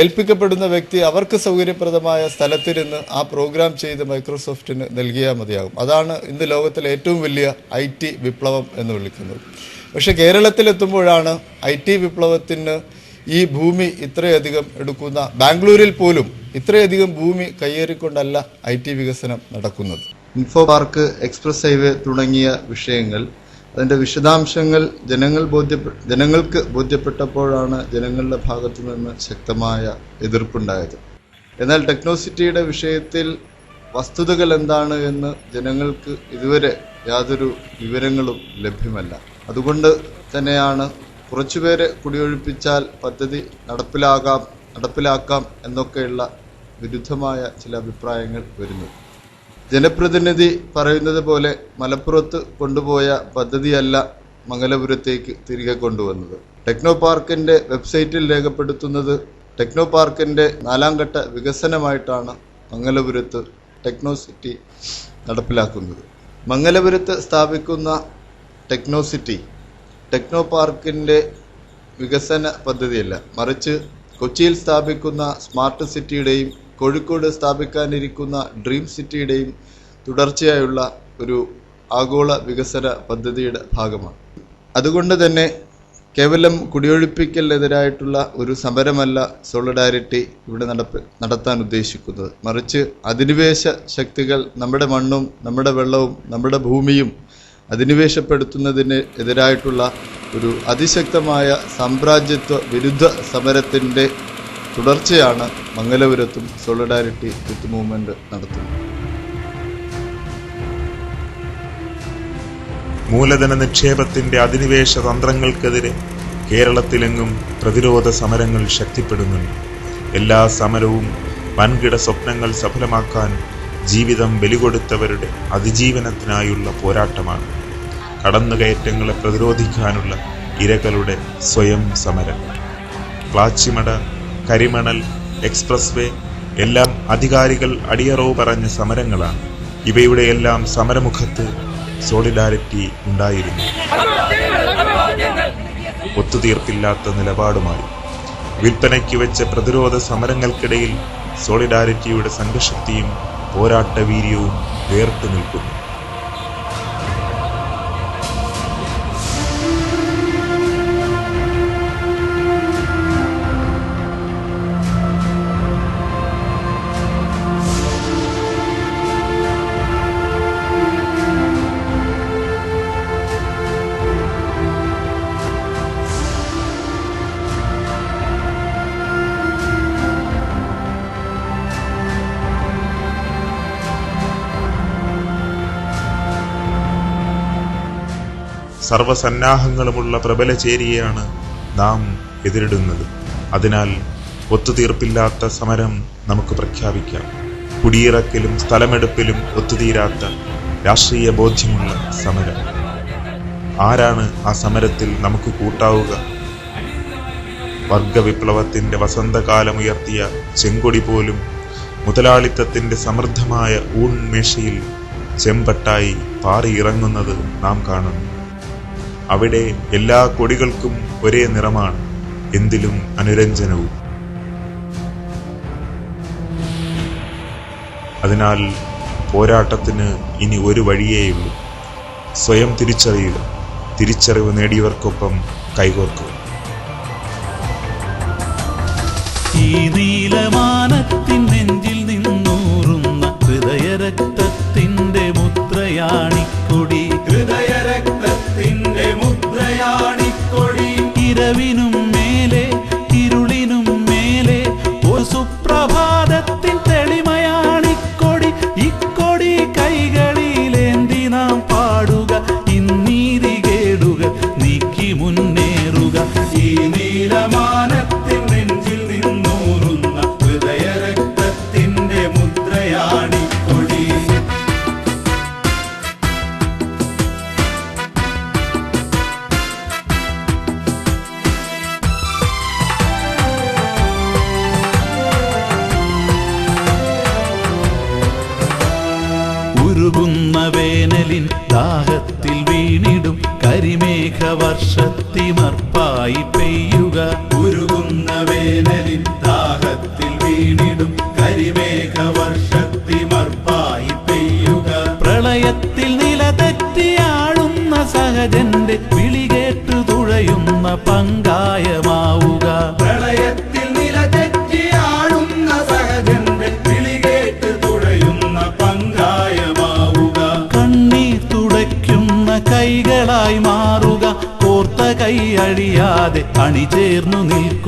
ഏൽപ്പിക്കപ്പെടുന്ന വ്യക്തി അവർക്ക് സൗകര്യപ്രദമായ സ്ഥലത്തിരുന്ന് ആ പ്രോഗ്രാം ചെയ്ത് മൈക്രോസോഫ്റ്റിന് നൽകിയാൽ മതിയാകും. അതാണ് ഇന്ന് ലോകത്തിലെ ഏറ്റവും വലിയ IT വിപ്ലവം എന്ന് വിളിക്കുന്നത്. പക്ഷേ കേരളത്തിലെത്തുമ്പോഴാണ് IT വിപ്ലവത്തിന് ഈ ഭൂമി ഇത്രയധികം എടുക്കുന്ന ബാംഗ്ലൂരിൽ പോലും ഇത്രയധികം ഭൂമി കയ്യേറിക്കൊണ്ടല്ല IT വികസനം നടക്കുന്നത്. ഇൻഫോ പാർക്ക്, എക്സ്പ്രസ് ഹൈവേ തുടങ്ങിയ വിഷയങ്ങൾ, അതിൻ്റെ വിശദാംശങ്ങൾ ജനങ്ങൾക്ക് ബോധ്യപ്പെട്ടപ്പോഴാണ് ജനങ്ങളുടെ ഭാഗത്തു നിന്ന് ശക്തമായ എതിർപ്പുണ്ടായത്. എന്നാൽ ടെക്നോസിറ്റിയുടെ വിഷയത്തിൽ വസ്തുതകൾ എന്താണ് എന്ന് ജനങ്ങൾക്ക് ഇതുവരെ യാതൊരു വിവരങ്ങളും ലഭ്യമല്ല. അതുകൊണ്ട് തന്നെയാണ് കുറച്ചുപേരെ കുടിയൊഴിപ്പിച്ചാൽ പദ്ധതി നടപ്പിലാക്കാം എന്നൊക്കെയുള്ള വിരുദ്ധമായ ചില അഭിപ്രായങ്ങൾ വരുന്നത്. ജനപ്രതിനിധി പറയുന്നത് പോലെ മലപ്പുറത്ത് കൊണ്ടുപോയ പദ്ധതിയല്ല മംഗലപുരത്തേക്ക് തിരികെ കൊണ്ടുവന്നത്. ടെക്നോ പാർക്കിൻ്റെ വെബ്സൈറ്റിൽ രേഖപ്പെടുത്തുന്നത് ടെക്നോ പാർക്കിൻ്റെ 4ാം ഘട്ട വികസനമായിട്ടാണ് മംഗലപുരത്ത് ടെക്നോ സിറ്റി നടപ്പിലാക്കുന്നത്. മംഗലപുരത്ത് സ്ഥാപിക്കുന്ന ടെക്നോ സിറ്റി ടെക്നോ പാർക്കിൻ്റെ വികസന പദ്ധതിയല്ല, മറിച്ച് കൊച്ചിയിൽ സ്ഥാപിക്കുന്ന സ്മാർട്ട് സിറ്റിയുടെയും കോഴിക്കോട് സ്ഥാപിക്കാനിരിക്കുന്ന ഡ്രീം സിറ്റിയുടെയും തുടർച്ചയായുള്ള ഒരു ആഗോള വികസന പദ്ധതിയുടെ ഭാഗമാണ്. അതുകൊണ്ട് തന്നെ കേവലം കുടിയൊഴിപ്പിക്കലിനെതിരായിട്ടുള്ള ഒരു സമരമല്ല സോളിഡാരിറ്റി ഇവിടെ നടത്താൻ ഉദ്ദേശിക്കുന്നത്. മറിച്ച് അധിനിവേശ ശക്തികൾ നമ്മുടെ മണ്ണും നമ്മുടെ വെള്ളവും നമ്മുടെ ഭൂമിയും അധിനിവേശപ്പെടുത്തുന്നതിന് എതിരായിട്ടുള്ള ഒരു അതിശക്തമായ സാമ്രാജ്യത്വ വിരുദ്ധ സമരത്തിൻ്റെ തുടർച്ചയാണ് മംഗലപുരത്തും സോളിഡാരിറ്റി യൂത്ത് മൂവ്മെൻറ്റ് നടത്തുന്നത്. മൂലധന നിക്ഷേപത്തിന്റെ അധിനിവേശ തന്ത്രങ്ങൾക്കെതിരെ കേരളത്തിലെങ്ങും പ്രതിരോധ സമരങ്ങൾ ശക്തിപ്പെടുന്നുണ്ട്. എല്ലാ സമരവും വൻകിട സ്വപ്നങ്ങൾ സഫലമാക്കാൻ ജീവിതം ബലികൊടുത്തവരുടെ അതിജീവനത്തിനായുള്ള പോരാട്ടമാണ്. കടന്നുകയറ്റങ്ങളെ പ്രതിരോധിക്കാനുള്ള ഇരകളുടെ സ്വയം സമരം. പ്ലാച്ചിമട, കരിമണൽ, എക്സ്പ്രസ് വേ എല്ലാം അധികാരികൾ അടിയറവ് പറഞ്ഞ സമരങ്ങളാണ്. ഇവയുടെയെല്ലാം സമരമുഖത്ത് സോളിഡാരിറ്റി ഉണ്ടായിരുന്നു. ഒത്തുതീർപ്പില്ലാത്ത നിലപാടുമായി വിൽപ്പനയ്ക്ക് വെച്ച പ്രതിരോധ സമരങ്ങൾക്കിടയിൽ സോളിഡാരിറ്റിയുടെ സംഘശക്തിയും പോരാട്ടവീര്യവും വേറിട്ട് നിൽക്കുന്നു. സർവസന്നാഹങ്ങളുമുള്ള പ്രബല ചേരിയെയാണ് നാം എതിരിടുന്നത്. അതിനാൽ ഒത്തുതീർപ്പില്ലാത്ത സമരം നമുക്ക് പ്രഖ്യാപിക്കാം. കുടിയിറക്കലും സ്ഥലമെടുപ്പിലും ഒത്തുതീരാത്ത രാഷ്ട്രീയ ബോധ്യമുള്ള സമരം. ആരാണ് ആ സമരത്തിൽ നമുക്ക് കൂട്ടാവുക? വർഗവിപ്ലവത്തിന്റെ വസന്തകാലമുയർത്തിയ ചെങ്കൊടി പോലും മുതലാളിത്തത്തിന്റെ സമൃദ്ധമായ ഊൺമേശയിൽ ചെമ്പട്ടായി പാറിയിറങ്ങുന്നത് നാം കാണുന്നു. അവിടെ എല്ലാ കൊടികൾക്കും ഒരേ നിറമാണ്, എന്തിലും അനുരഞ്ജനവും. അതിനാൽ പോരാട്ടത്തിന് ഇനി ഒരു വഴിയേയുള്ളൂ: സ്വയം തിരിച്ചറിയുക, തിരിച്ചറിവ് നേടിയവർക്കൊപ്പം കൈകോർക്കുക. ഈ നീലമാനത്തിൻ നെഞ്ചിൽ നിന്നൂറുന്ന ഹൃദയരക്തത്തിന്റെ മുദ്രയാണിക്കൊടി, ഹൃദയരക്തത്തിന്റെ മുദ്രയാണിക്കൊടി. ഇരവിനും മേലെ ഇരുളിനും മേലെ ഒരു സുപ്രഭാതത്തിൻ തെളിമയാണിക്കൊടി. ഇക്കൊടി കൈകളിലേന്തി നാം പാടുക, ഇന്നീതി കേടുക നീക്കി മുന്നേറുക. ഈ നീലമാനത്തിൻ നെഞ്ചിൽ നിന്നൂറുന്ന ഹൃദയരക്തത്തിന്റെ മുദ്രയാണിക്കൊടി. ഉരുകുന്ന വേനലിൻ ദാഹത്തിൽ വീണിടും കരിമേഘ വർഷത്തിമർപ്പായി പെയ്യുക. ഉരുകുന്ന വേനലിൻ ദാഹത്തിൽ വീണിടും കരിമേഘ വർഷത്തിമർപ്പായി പെയ്യുക. പ്രളയത്തിൽ നിലതെറ്റിയാഴുന്ന സഹജന്റെ വിളികേട്ടു തുഴയുന്ന പങ്കായമാവുക. പ്രളയത്തിൽ നിലതെറ്റിയാഴുന്ന സഹജന്റെ വിളികേട്ട് തുഴയുന്ന പങ്കായമാവുക. കണ്ണീർ തുടയ്ക്കുന്ന കൈകളായി മാറുക, കോർത്ത കൈ അഴിയാതെ അണിചേർന്നു നിൽക്കുക.